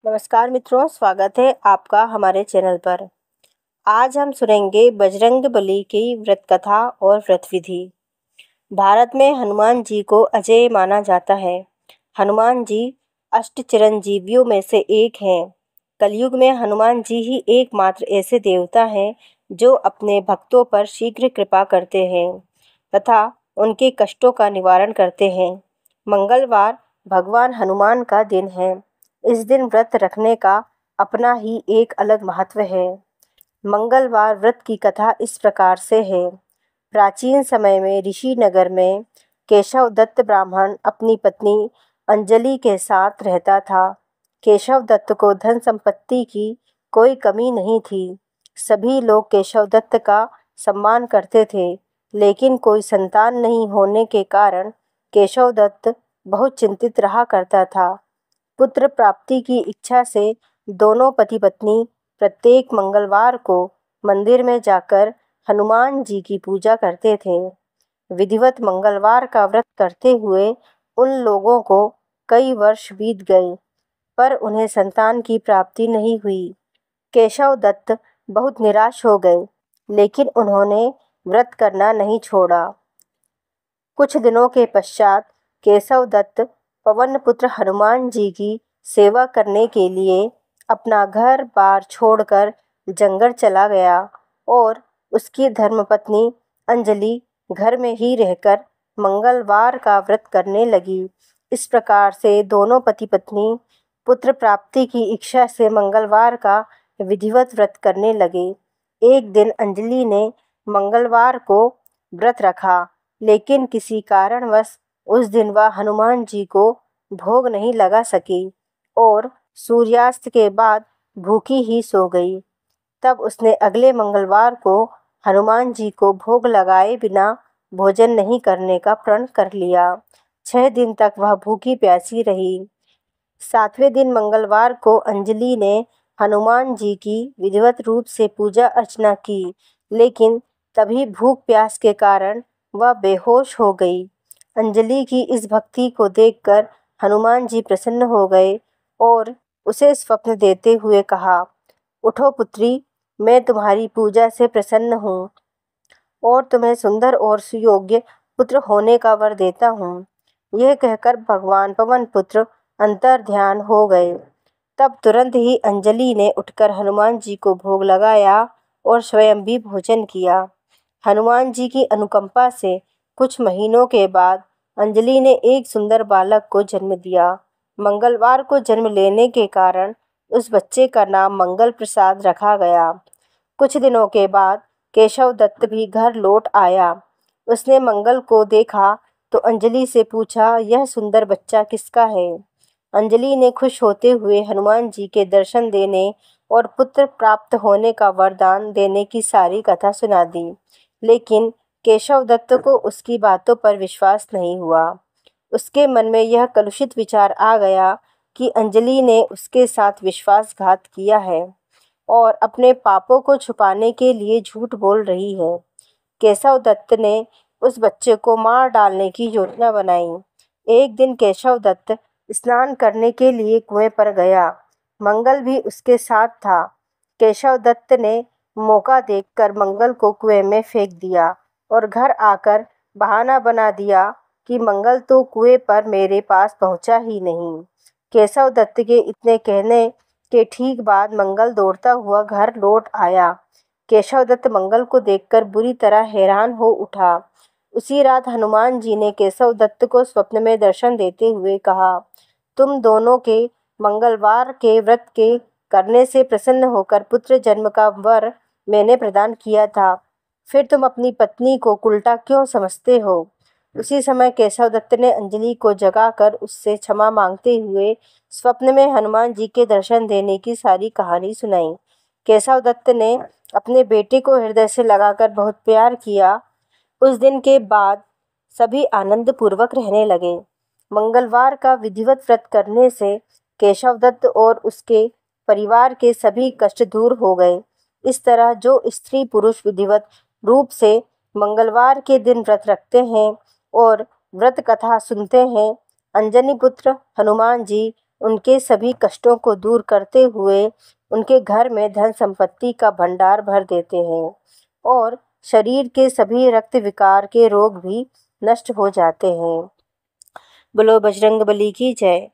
नमस्कार मित्रों, स्वागत है आपका हमारे चैनल पर। आज हम सुनेंगे बजरंगबली की व्रत कथा और व्रत विधि। भारत में हनुमान जी को अजेय माना जाता है। हनुमान जी अष्ट चिरंजीवियों में से एक हैं। कलयुग में हनुमान जी ही एकमात्र ऐसे देवता हैं जो अपने भक्तों पर शीघ्र कृपा करते हैं तथा उनके कष्टों का निवारण करते हैं। मंगलवार भगवान हनुमान का दिन है। इस दिन व्रत रखने का अपना ही एक अलग महत्व है। मंगलवार व्रत की कथा इस प्रकार से है। प्राचीन समय में ऋषि नगर में केशव दत्त ब्राह्मण अपनी पत्नी अंजलि के साथ रहता था। केशव दत्त को धन संपत्ति की कोई कमी नहीं थी। सभी लोग केशव दत्त का सम्मान करते थे, लेकिन कोई संतान नहीं होने के कारण केशव दत्त बहुत चिंतित रहा करता था। पुत्र प्राप्ति की इच्छा से दोनों पति पत्नी प्रत्येक मंगलवार को मंदिर में जाकर हनुमान जी की पूजा करते थे। विधिवत मंगलवार का व्रत करते हुए उन लोगों को कई वर्ष बीत गए, पर उन्हें संतान की प्राप्ति नहीं हुई। केशव दत्त बहुत निराश हो गए, लेकिन उन्होंने व्रत करना नहीं छोड़ा। कुछ दिनों के पश्चात केशव दत्त पवन पुत्र हनुमान जी की सेवा करने के लिए अपना घर बार छोड़कर जंगल चला गया और उसकी धर्मपत्नी अंजलि घर में ही रहकर मंगलवार का व्रत करने लगी। इस प्रकार से दोनों पति पत्नी पुत्र प्राप्ति की इच्छा से मंगलवार का विधिवत व्रत करने लगे। एक दिन अंजलि ने मंगलवार को व्रत रखा, लेकिन किसी कारणवश उस दिन वह हनुमान जी को भोग नहीं लगा सकी और सूर्यास्त के बाद भूखी ही सो गई। तब उसने अगले मंगलवार को हनुमान जी को भोग लगाए बिना भोजन नहीं करने का प्रण कर लिया। 6 दिन तक वह भूखी प्यासी रही। 7वें दिन मंगलवार को अंजलि ने हनुमान जी की विधिवत रूप से पूजा अर्चना की, लेकिन तभी भूख प्यास के कारण वह बेहोश हो गई। अंजलि की इस भक्ति को देखकर हनुमान जी प्रसन्न हो गए और उसे स्वप्न देते हुए कहा, उठो पुत्री, मैं तुम्हारी पूजा से प्रसन्न हूँ और तुम्हें सुंदर और सुयोग्य पुत्र होने का वर देता हूँ। यह कहकर भगवान पवन पुत्र अंतर्ध्यान हो गए। तब तुरंत ही अंजलि ने उठकर हनुमान जी को भोग लगाया और स्वयं भी भोजन किया। हनुमान जी की अनुकंपा से कुछ महीनों के बाद अंजलि ने एक सुंदर बालक को जन्म दिया। मंगलवार को जन्म लेने के कारण उस बच्चे का नाम मंगल प्रसाद रखा गया। कुछ दिनों के बाद केशव दत्त भी घर लौट आया। उसने मंगल को देखा तो अंजलि से पूछा, यह सुंदर बच्चा किसका है? अंजलि ने खुश होते हुए हनुमान जी के दर्शन देने और पुत्र प्राप्त होने का वरदान देने की सारी कथा सुना दी, लेकिन केशव दत्त को उसकी बातों पर विश्वास नहीं हुआ। उसके मन में यह कलुषित विचार आ गया कि अंजलि ने उसके साथ विश्वासघात किया है और अपने पापों को छुपाने के लिए झूठ बोल रही है। केशव दत्त ने उस बच्चे को मार डालने की योजना बनाई। एक दिन केशव दत्त स्नान करने के लिए कुएं पर गया। मंगल भी उसके साथ था। केशव दत्त ने मौका देखकर मंगल को कुएं में फेंक दिया और घर आकर बहाना बना दिया कि मंगल तो कुएं पर मेरे पास पहुंचा ही नहीं। केशव दत्त के इतने कहने के ठीक बाद मंगल दौड़ता हुआ घर लौट आया। केशव दत्त मंगल को देखकर बुरी तरह हैरान हो उठा। उसी रात हनुमान जी ने केशव दत्त को स्वप्न में दर्शन देते हुए कहा, तुम दोनों के मंगलवार के व्रत के करने से प्रसन्न होकर पुत्र जन्म का वर मैंने प्रदान किया था, फिर तुम अपनी पत्नी को उल्टा क्यों समझते हो? उसी समय केशव दत्त ने अंजलि को जगाकर उससे क्षमा मांगते हुए स्वप्न में हनुमान जी के दर्शन देने की सारी कहानी सुनाई। केशव दत्त ने अपने बेटे को हृदय से लगाकर बहुत प्यार किया। उस दिन के बाद सभी आनंद पूर्वक रहने लगे। मंगलवार का विधिवत व्रत करने से केशव दत्त और उसके परिवार के सभी कष्ट दूर हो गए। इस तरह जो स्त्री पुरुष विधिवत रूप से मंगलवार के दिन व्रत रखते हैं और व्रत कथा सुनते हैं, अंजनी पुत्र हनुमान जी उनके सभी कष्टों को दूर करते हुए उनके घर में धन संपत्ति का भंडार भर देते हैं और शरीर के सभी रक्त विकार के रोग भी नष्ट हो जाते हैं। बोलो बजरंगबली की जय।